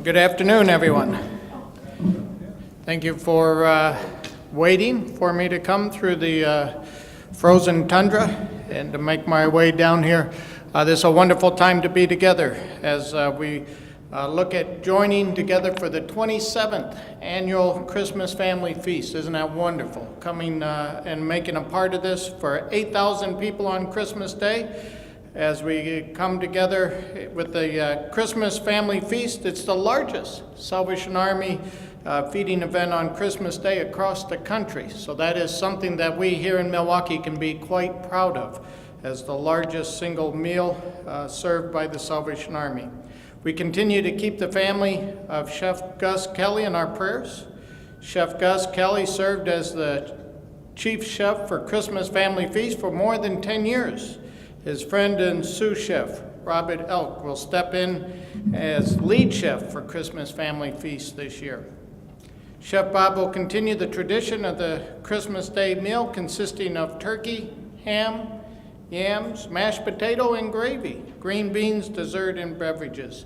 Good afternoon, everyone. Thank you for waiting for me to come through the frozen tundra and to make my way down here. This is a wonderful time to be together as we look at joining together for the 27th annual Christmas Family Feast. Isn't that wonderful? Coming and making a part of this for 8,000 people on Christmas Day. As we come together with the Christmas Family Feast, it's the largest Salvation Army feeding event on Christmas Day across the country. So that is something that we here in Milwaukee can be quite proud of as the largest single meal served by the Salvation Army. We continue to keep the family of Chef Gus Kelly in our prayers. Chef Gus Kelly served as the chief chef for Christmas Family Feast for more than 10 years. His friend and sous chef, Robert Elk, will step in as lead chef for Christmas Family Feast this year. Chef Bob will continue the tradition of the Christmas Day meal consisting of turkey, ham, yams, mashed potato, and gravy, green beans, dessert, and beverages.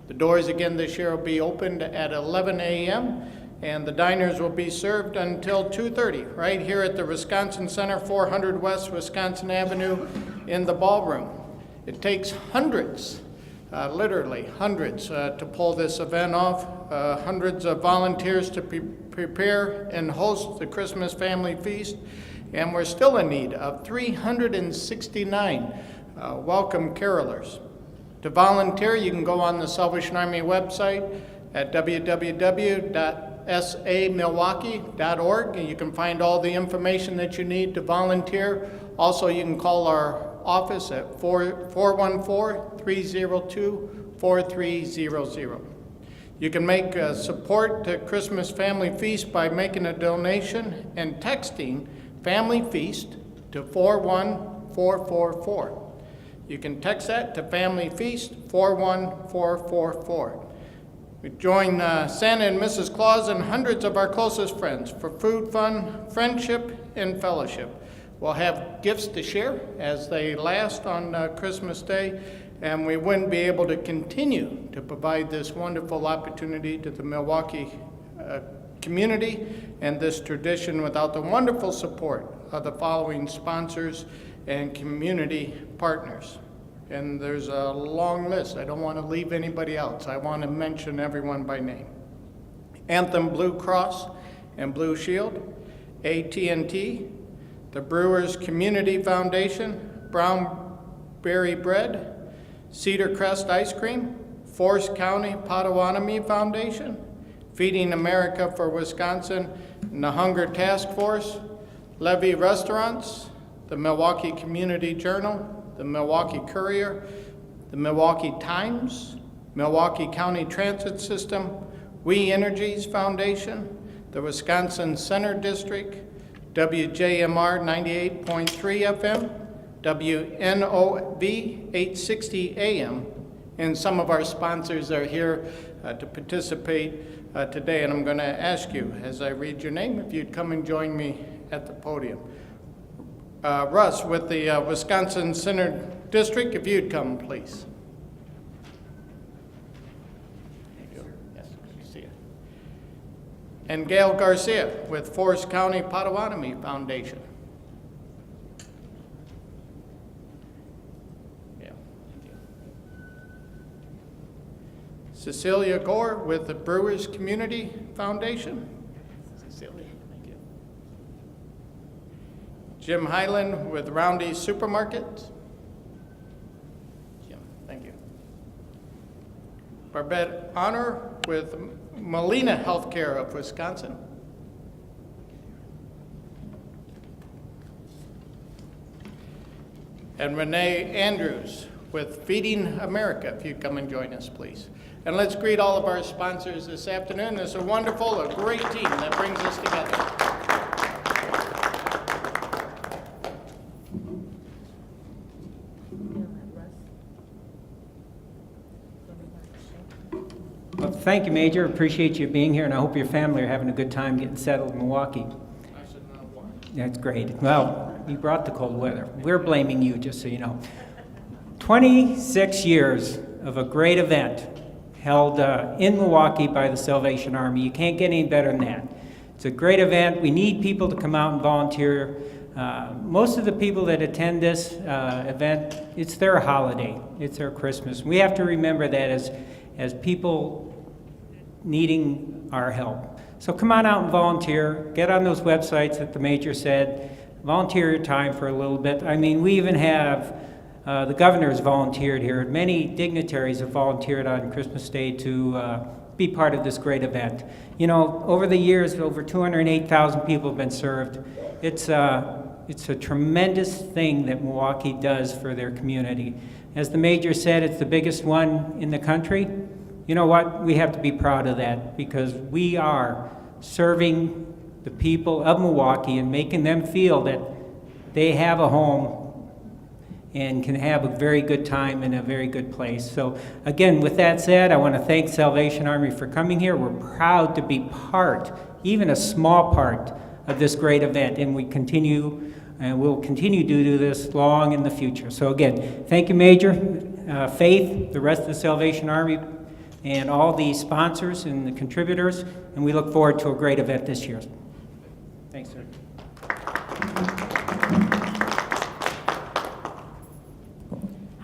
The doors again this year will be opened at 11 a.m., and the diners will be served until 2:30, right here at the Wisconsin Center, 400 West Wisconsin Avenue in the ballroom. It takes hundreds, literally hundreds, to pull this event off, hundreds of volunteers to prepare and host the Christmas Family Feast, and we're still in need of 369 welcome carolers. To volunteer, you can go on the Salvation Army website at www.samilwaukee.org, and you can find all the information that you need to volunteer. Also, you can call our office at 414-302-4300. You can make support to Christmas Family Feast by making a donation and texting Family Feast to 41444. You can text that to Family Feast 41444. We join Santa and Mrs. Claus and hundreds of our closest friends for food, fun, friendship, and fellowship. We'll have gifts to share as they last on Christmas Day, and we wouldn't be able to continue to provide this wonderful opportunity to the Milwaukee community and this tradition without the wonderful support of the following sponsors and community partners. And there's a long list. I don't want to leave anybody else. I want to mention everyone by name. Anthem Blue Cross and Blue Shield, AT&T, the Brewers Community Foundation, Brown Berry Bread, Cedar Crest Ice Cream, Forest County Potawatomi Foundation, Feeding America for Wisconsin, and the Hunger Task Force, Levy Restaurants, the Milwaukee Community Journal, the Milwaukee Courier, the Milwaukee Times, Milwaukee County Transit System, We Energies Foundation, the Wisconsin Center District, WJMR 98.3 FM, WNOV 860 AM, and some of our sponsors are here to participate today, and I'm going to ask you, as I read your name, if you'd come and join me at the podium. Russ with the Wisconsin Center District, if you'd come, please. Thank you. Yes, good to see you. And Gail Garcia with Forest County Potawatomi Foundation. Yeah, thank you. Cecilia Gore with the Brewers Community Foundation. Cecilia. Jim Hyland with Roundy's Supermarkets. Jim, thank you. Barbette Honor with Molina Healthcare of Wisconsin. And Renee Andrews with Feeding America, if you'd come and join us, please. And let's greet all of our sponsors this afternoon. It's a wonderful, a great team that brings us together. Well, thank you, Major. Appreciate you being here, and I hope your family are having a good time getting settled in Milwaukee. I should not want. That's great. Well, you brought the cold weather. We're blaming you, just so you know. 26 years of a great event held in Milwaukee by the Salvation Army. You can't get any better than that. It's a great event. We need people to come out and volunteer. Most of the people that attend this event, it's their holiday. It's their Christmas. We have to remember that as people needing our help. So come on out and volunteer. Get on those websites that the Major said. Volunteer your time for a little bit. I mean, we even have the governor's volunteered here. Many dignitaries have volunteered on Christmas Day to be part of this great event. You know, over the years, over 208,000 people have been served. It's a tremendous thing that Milwaukee does for their community. As the Major said, it's the biggest one in the country. You know what? We have to be proud of that because we are serving the people of Milwaukee and making them feel that they have a home and can have a very good time in a very good place. So again, with that said, I want to thank Salvation Army for coming here. We're proud to be part, even a small part, of this great event, and we'll continue to do this long in the future. So again, thank you, Major, Faith, the rest of the Salvation Army, and all the sponsors and the contributors, and we look forward to a great event this year. Thanks, sir.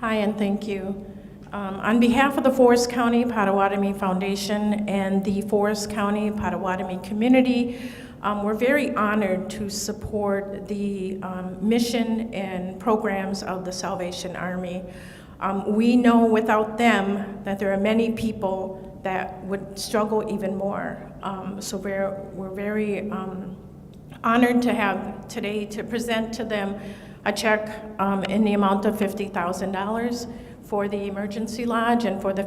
Hi, and thank you. On behalf of the Forest County Potawatomi Foundation and the Forest County Potawatomi community, we're very honored to support the mission and programs of the Salvation Army. We know without them that there are many people that would struggle even more. So we're very honored to have today to present to them a check in the amount of $50,000 for the emergency lodge and for the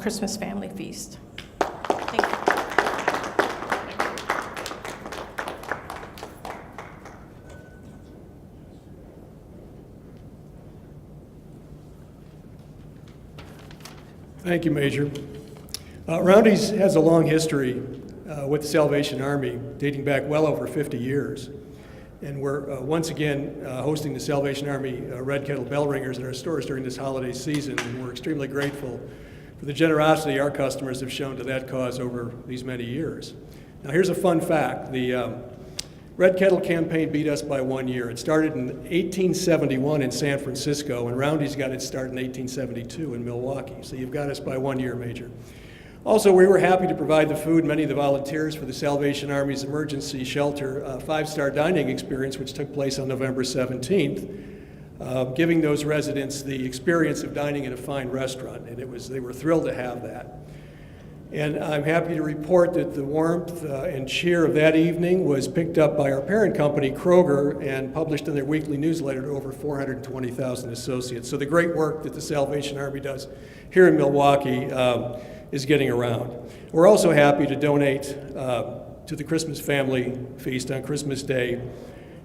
Christmas family feast. Thank you. Thank you, Major. Roundy's has a long history with the Salvation Army, dating back well over 50 years. And we're once again hosting the Salvation Army Red Kettle Bell Ringers in our stores during this holiday season, and we're extremely grateful for the generosity our customers have shown to that cause over these many years. Now here's a fun fact. The Red Kettle campaign beat us by 1 year. It started in 1871 in San Francisco, and Roundy's got its start in 1872 in Milwaukee. So you've got us by 1 year, Major. Also, we were happy to provide the food, many of the volunteers for the Salvation Army's emergency shelter five-star dining experience, which took place on November 17th, giving those residents the experience of dining in a fine restaurant, and they were thrilled to have that. And I'm happy to report that the warmth and cheer of that evening was picked up by our parent company, Kroger, and published in their weekly newsletter to over 420,000 associates. So the great work that the Salvation Army does here in Milwaukee is getting around. We're also happy to donate to the Christmas Family Feast on Christmas Day.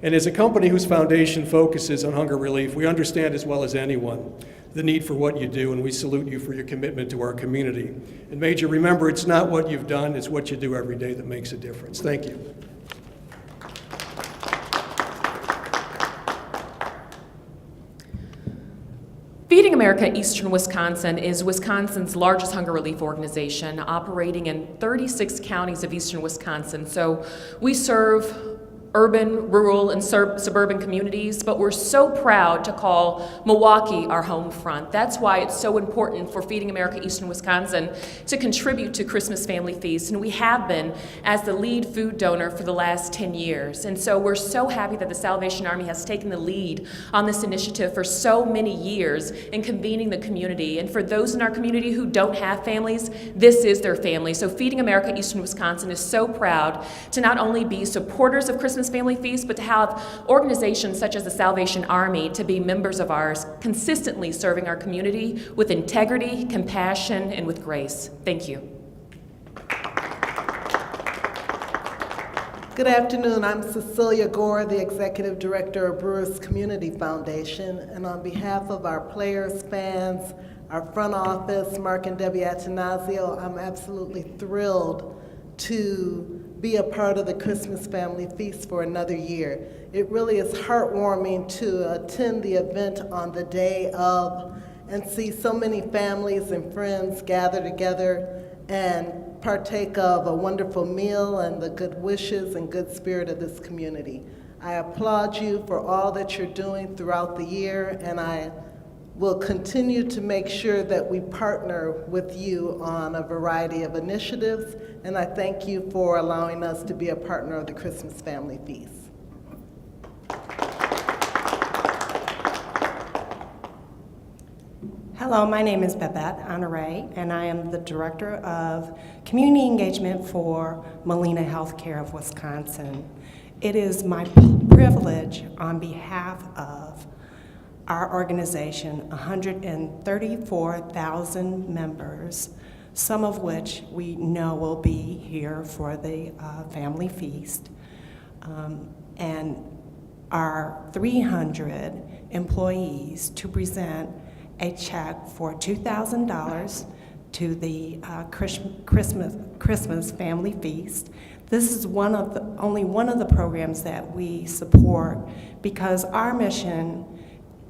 And as a company whose foundation focuses on hunger relief, we understand as well as anyone the need for what you do, and we salute you for your commitment to our community. And Major, remember, it's not what you've done, it's what you do every day that makes a difference. Thank you. Feeding America Eastern Wisconsin is Wisconsin's largest hunger relief organization, operating in 36 counties of eastern Wisconsin. So we serve urban, rural, and suburban communities, but we're so proud to call Milwaukee our home front. That's why it's so important for Feeding America Eastern Wisconsin to contribute to Christmas Family Feast, and we have been as the lead food donor for the last 10 years. And so we're so happy that the Salvation Army has taken the lead on this initiative for so many years in convening the community. And for those in our community who don't have families, this is their family. So Feeding America Eastern Wisconsin is so proud to not only be supporters of Christmas Family Feast, but to have organizations such as the Salvation Army to be members of ours, consistently serving our community with integrity, compassion, and with grace. Thank you. Good afternoon. I'm Cecilia Gore, the Executive Director of Brewers Community Foundation, and on behalf of our players, fans, our front office, Mark and Debbie Attanasio, I'm absolutely thrilled to be a part of the Christmas Family Feast for another year. It really is heartwarming to attend the event on the day of and see so many families and friends gather together and partake of a wonderful meal and the good wishes and good spirit of this community. I applaud you for all that you're doing throughout the year, and I will continue to make sure that we partner with you on a variety of initiatives, and I thank you for allowing us to be a partner of the Christmas Family Feast. Hello, my name is Babette Honore, and I am the Director of Community Engagement for Molina Healthcare of Wisconsin. It is my privilege on behalf of our organization, 134,000 members, some of which we know will be here for the family feast, and our 300 employees to present a check for $2,000 to the Christmas Family Feast. This is only one of the programs that we support because our mission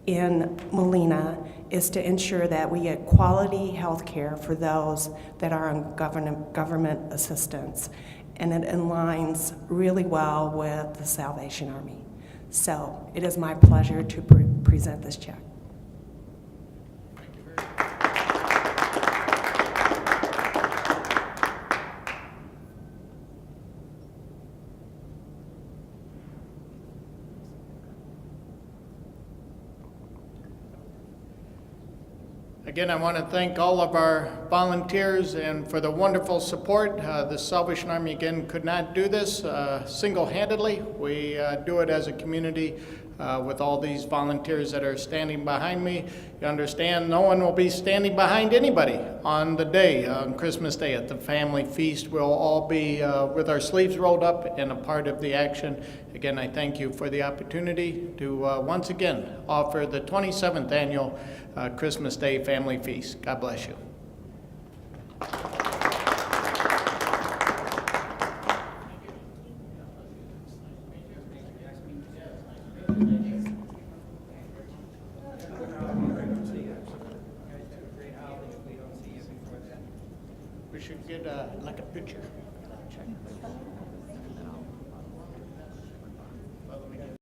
in Molina is to ensure that we get quality health care for those that are on government assistance. And it aligns really well with the Salvation Army. So it is my pleasure to present this check. Again, I want to thank all of our volunteers and for the wonderful support. The Salvation Army, again, could not do this single-handedly. We do it as a community with all these volunteers that are standing behind me. You understand, no one will be standing behind anybody on the day, on Christmas Day at the family feast. We'll all be with our sleeves rolled up and a part of the action. Again, I thank you for the opportunity to once again offer the 27th annual Christmas Day Family Feast. God bless you. We should get like a picture.